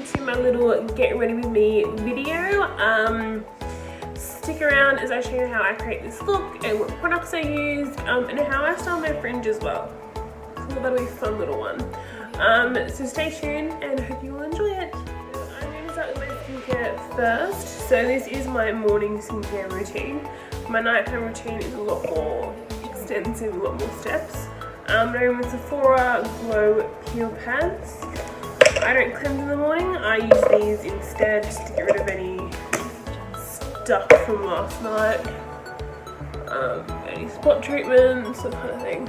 into my little get ready with me video. Stick around as I show you how I create this look and what products I used, and how I style my fringe as well. So that'll be a fun little one. So stay tuned and I hope you will enjoy it. I'm going to start with my skincare first. So this is my morning skincare routine. My nighttime routine is a lot more extensive, a lot more steps. I'm doing the Sephora Glow Peel Pads. I don't cleanse in the morning. I use these instead just to get rid of any stuff from last night. Any spot treatments, that kind of thing.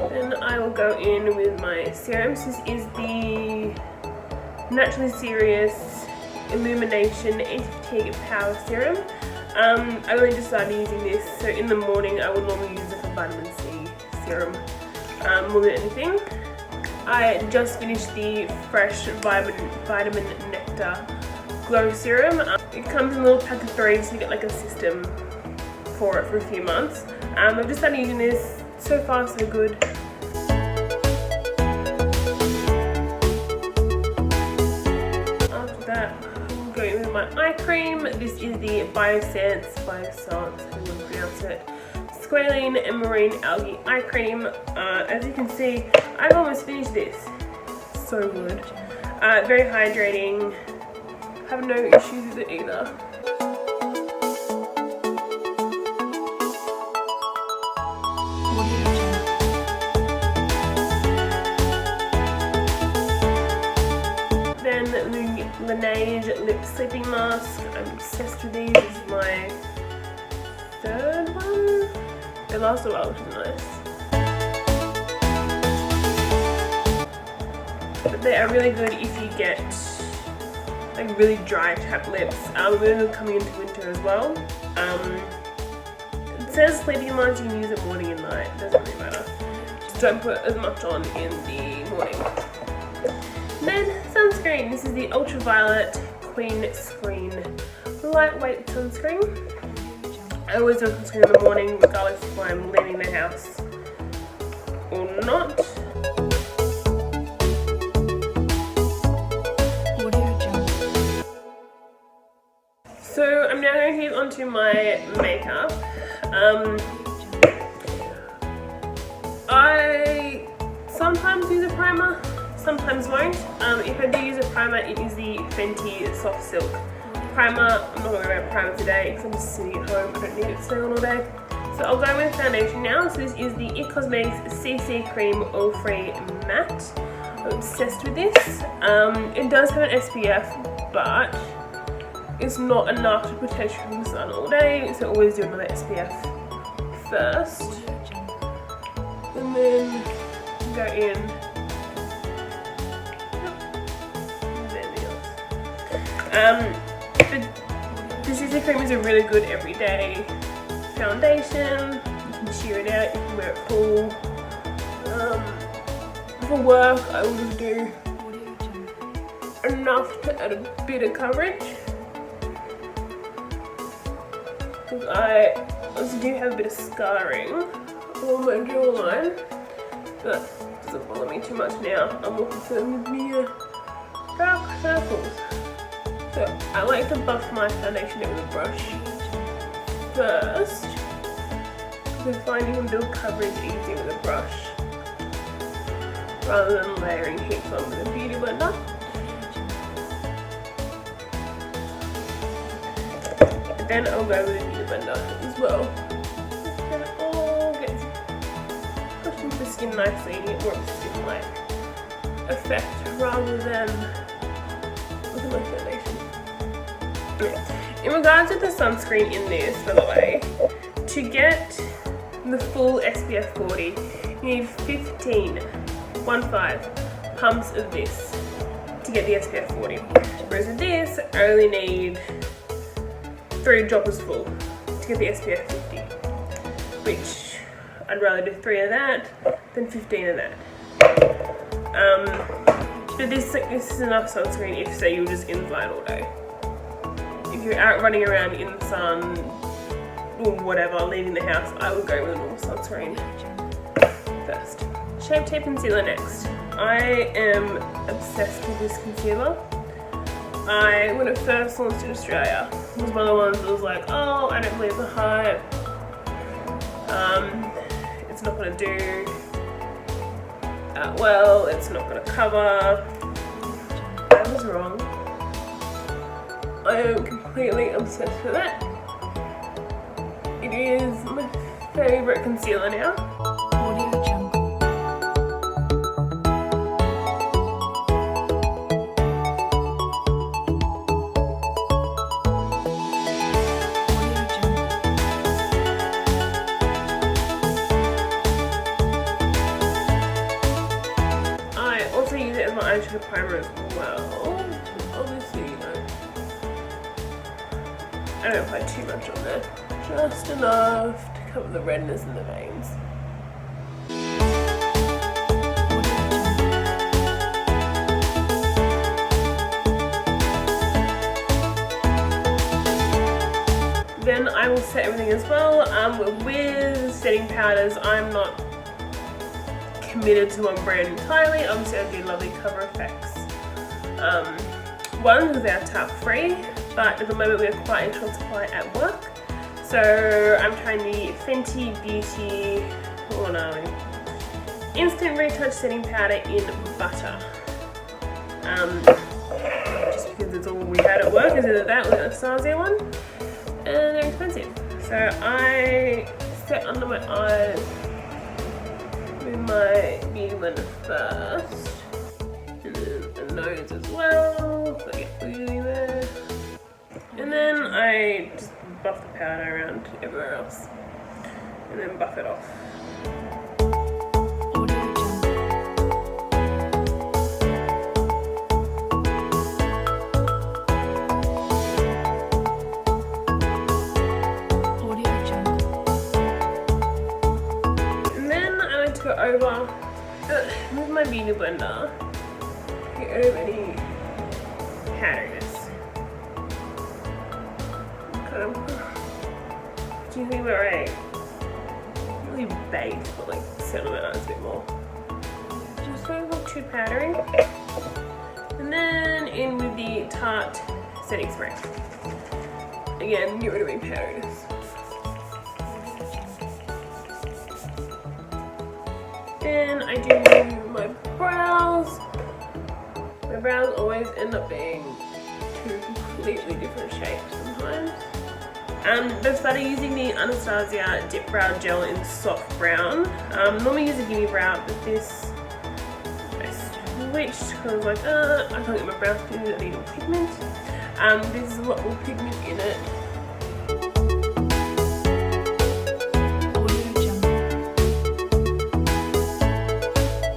Then I will go in with my serums. This is the Naturally Serious Illumi-Nation Anti-Fatigue Power Serum. I only just started using this, so in the morning I would normally use it for vitamin C serum more than anything. I just finished the Fresh Vitamin Nectar Glow Serum. It comes in a little pack of 3, so you get like a system for it for a few months. I've just started using this. So far so good. After that, I'm going with my eye cream. This is the Biossance, how do you pronounce it? Squalene and Marine Algae Eye Cream. As you can see, I've almost finished this. So good. Very hydrating. Have no issues with it either. Then the Laneige Lip Sleeping Mask. I'm obsessed with these. This is my third one. They last a while, which is nice. But they are really good if you get like really dry chapped lips. We're really coming into winter as well. It says sleeping mask, you can use it morning and night. It doesn't really matter. Just don't put as much on in the morning. Then sunscreen. This is the Ultraviolet Queen Screen Lightweight Sunscreen. I always do sunscreen in the morning, regardless if I'm leaving the house or not. So I'm now going to get onto my makeup. I sometimes use a primer, sometimes won't. If I do use a primer, it is the Fenty Soft Silk primer. I'm not going to wear a primer today because I'm just sitting at home. I don't need it to stay on all day. So I'll go with foundation now. So this is the IT Cosmetics CC Cream Oil Free Matte. I'm obsessed with this. It does have an SPF, but it's not enough to protect you from the sun all day. So always do another SPF first. And then go in. The CC cream is a really good everyday foundation. You can sheer it out, you can wear it full. For work, I will just do enough to add a bit of coverage. Because I also do have a bit of scarring along my jawline, but it doesn't bother me too much now. I'm more concerned with the dark circles. So I like to buff my foundation in with a brush first, because I find you can build coverage easy with a brush rather than layering heaps on with a beauty blender. But then I'll go with a beauty blender as well. Then it all gets pushed into the skin nicely and you get more of a skin-like effect rather than with my foundation. In regards to the sunscreen in this, by the way, to get the full SPF 40, you need 15 pumps of this to get the SPF 40. Whereas with this, I only need 3 droppers full to get the SPF 50, which I'd rather do 3 of that than 15 of that. But this is enough sunscreen if, say, you're just inside all day. If you're out running around in the sun or whatever, leaving the house, I would go with a normal sunscreen. first. Shape Tape Concealer next. I am obsessed with this concealer. When it first launched in Australia, it was one of the ones that was like, oh, I don't believe the hype. It's not gonna do well, it's not gonna cover. I was wrong. I am completely obsessed with it. It is my favourite concealer now. I also use it as my eyeshadow primer as well. Obviously, you know, I don't apply too much on there. Just enough to cover the redness in the veins. Then I will set everything as well. With setting powders, I'm not committed to one brand entirely. Obviously I do lovely cover effects. One because they are talc free, but at the moment we are quite in short supply at work. So I'm trying the Fenty Beauty, oh no, Instant Retouch Setting Powder in Butter. Just because it's all we had at work, is either that or the Anastasia one, and they're expensive. So I set under my eyes with my Beauty Blender first, and then the nose as well, so I get oily there. And then I just buff the powder around everywhere else, and then buff it off. And then I like to go over with my Beauty Blender, get over any powderiness. Do you think where I really baked, but like set on my eyes a bit more? Just don't look too powdery. And then in with the Tarte setting spray. Again, get rid of any powderiness. Then I do my brows. My brows always end up being two completely different shapes sometimes. I've started using the Anastasia Dip Brow Gel in Soft Brown. Normally use a Gimme Brow, but this I switched because I was like, I can't get my brows to do, I need more pigment. This is a lot more pigment in it.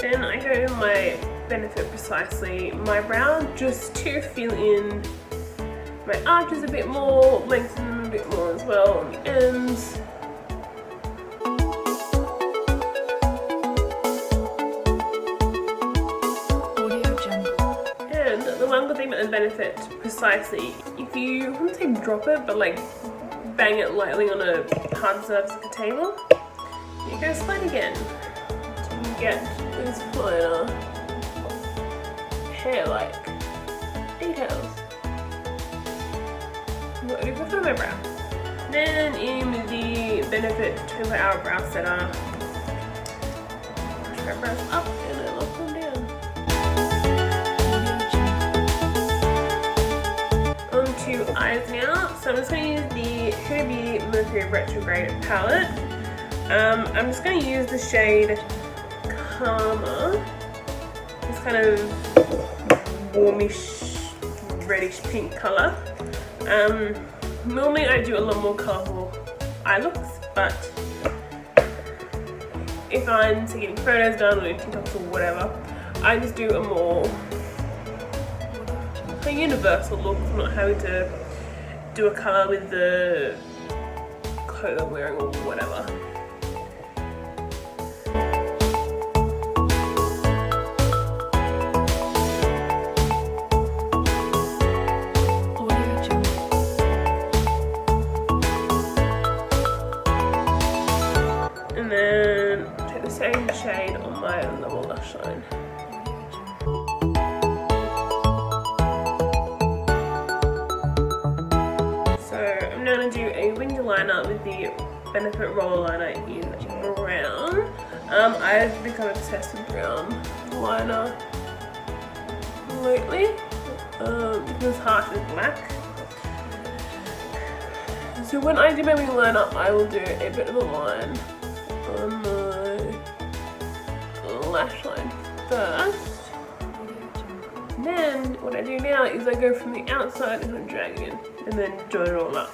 Then I go to my Benefit Precisely my brow just to fill in my arches a bit more, lengthen them a bit more as well on the ends. And the one good thing about the Benefit Precisely, if you, I wouldn't say drop it, but like bang it lightly on a hard surface like a table, you go slide again to get these finer hair-like details. What do I put on my brow? Then in the Benefit 24-Hour Brow Setter, push my brows up and then lock them down. Onto eyes now. So I'm just going to use the Huda Beauty Mercury Retrograde palette. I'm just going to use the shade Karma. This kind of warmish, reddish pink colour. Normally I do a lot more colourful eye looks, but if I'm getting photos done or doing TikToks or whatever, I just do a more universal look. I'm not having to do a colour with the clothes I'm wearing or whatever. And then take the same shade liner with the Benefit Roller Liner in brown. I've become obsessed with brown liner lately. Because harsh is black. So when I do my wing liner, I will do a bit of a line on my lash line first. And then what I do now is I go from the outside and I drag it in and then join it all up.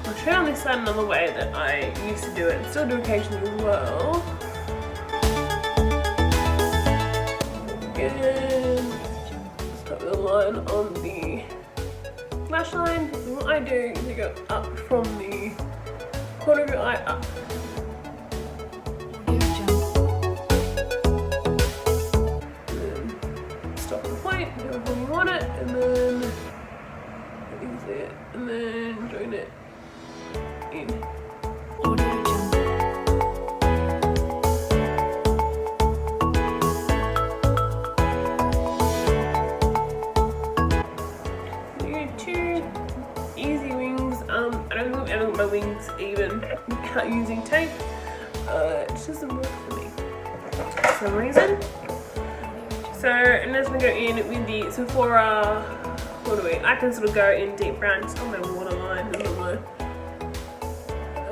I'll show you on this side another way that I used to do it, and still do occasionally as well. And start with a line on the lash line. And what I do is I go up from the corner of your eye up. And then stop the point, go where you want it, and then it, and then join it in. Two easy wings. I don't look my wings even without using tape. It just doesn't work for me for some reason. So I'm just gonna go in with the Sephora. I can sort of go in deep brown just on my waterline and on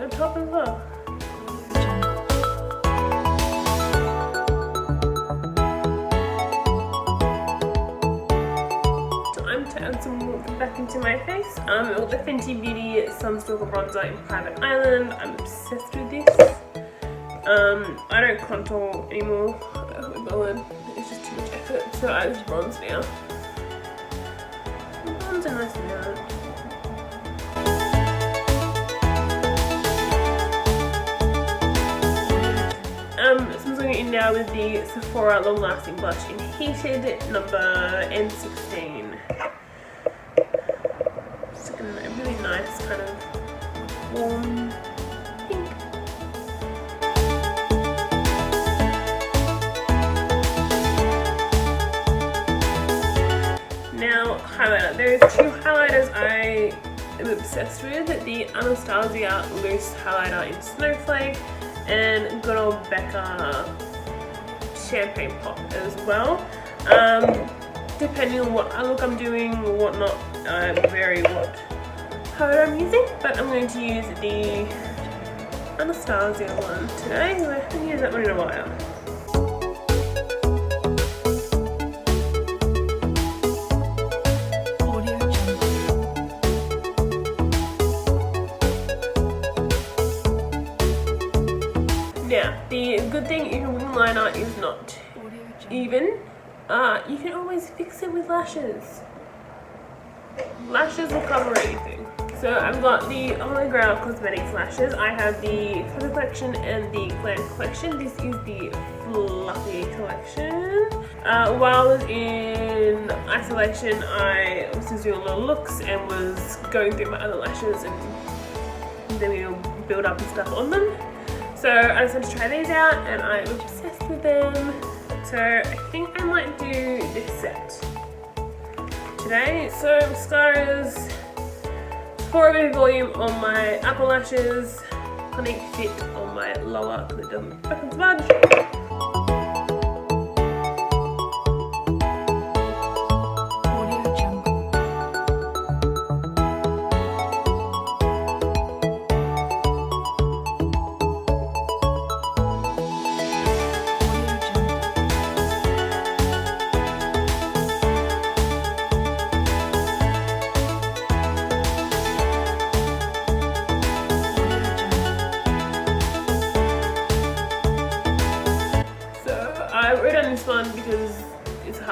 the top as well. Time to add some warmth back into my face. With the Fenty Beauty Stalk'r bronzer in Private Island. I'm obsessed with this. I don't contour anymore. It's just too much effort, so I just bronze now. A nice amount. So I'm going in now with the Sephora Long Lasting Blush in Heated number N16. Just like a really nice kind of warm pink. Now, highlighter. There's two highlighters I am obsessed with. The Anastasia Loose Highlighter in Snowflake and good old Becca Champagne Pop as well. Depending on what look I'm doing or whatnot, vary what highlighter I'm using. But I'm going to use the Anastasia one today. I haven't used that one in a while. Now, the good thing if your wing liner is not even, you can always fix it with lashes. Lashes will cover anything. So I've got the Holy Grail Cosmetics lashes. I have the Feather Collection and the Glam Collection. This is the Fluffy Collection. While I was in isolation, I was just doing a little looks and was going through my other lashes and then we'll build up and stuff on them. So I just want to try these out and I'm obsessed with them. So I think I might do this set today. So mascaras, pour a bit of volume on my upper lashes, Conic Fit on my lower because it doesn't fucking smudge.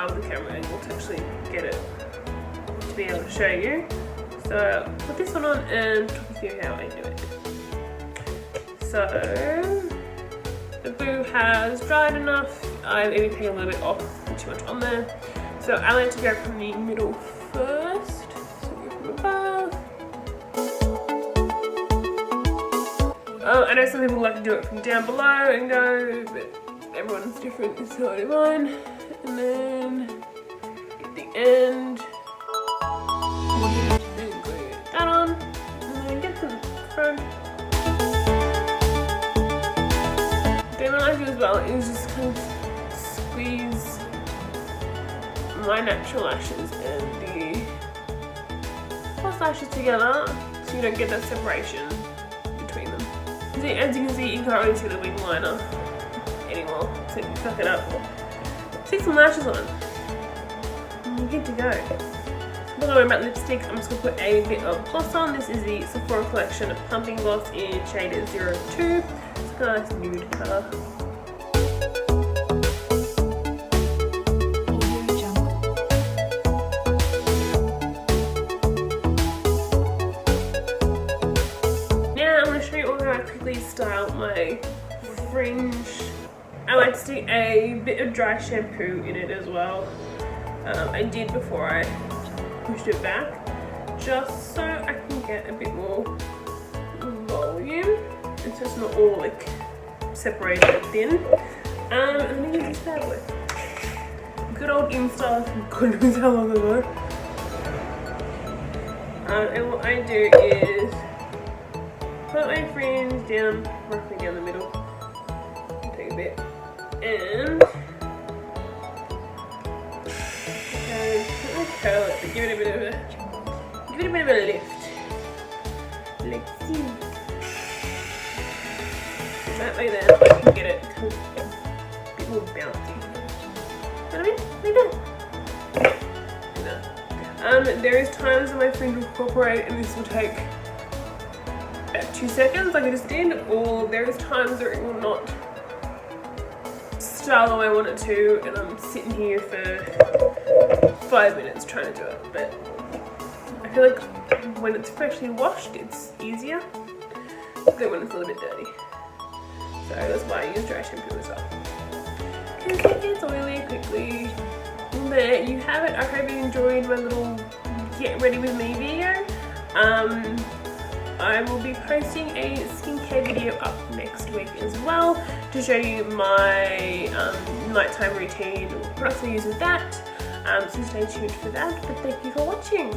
the camera angle to actually get it to be able to show you. So I'll put this one on and talk you through how I do it. So the glue has dried enough. I've even taken a little bit off, not too much on there. So I like to go from the middle first. So go from above. I know some people like to do it from down below and go, but everyone's different, so I do mine. And then at the end, and glue that on, and then get to the front. Then what I do as well is just kind of squeeze my natural lashes and the false lashes together so you don't get that separation between them. See, as you can see, you can't really see the wing liner anymore, so you suck it up. Stick some lashes on and you're good to go. I'm not worried about lipstick, I'm just going to put a bit of gloss on. This is the Sephora collection of Pumping Gloss in shade 02. It's got a nice nude colour. Style my fringe. I like to stick a bit of dry shampoo in it as well. I did before I pushed it back, just so I can get a bit more volume and so it's not all like separated and thin. And I'm gonna use this bad boy. Good old Instand from God knows how long ago. And what I do is put my fringe down, roughly down the middle, take a bit, and curl it, but give it a bit of a lift. Let's see. That way then I can get it a bit more bouncy. You know what I mean? Like that. There is times when my fringe will cooperate and this will take about 2 seconds like I just did, or there is times where it will not style the way I want it to and I'm sitting here for 5 minutes trying to do it. But I feel like when it's freshly washed it's easier than when it's a little bit dirty. So that's why I use dry shampoo as well. Because it gets oily quickly. And there you have it. I hope you enjoyed my little get ready with me video. I will be posting a skincare video up next week as well to show you my nighttime routine, what products I use with that. So stay tuned for that, but thank you for watching.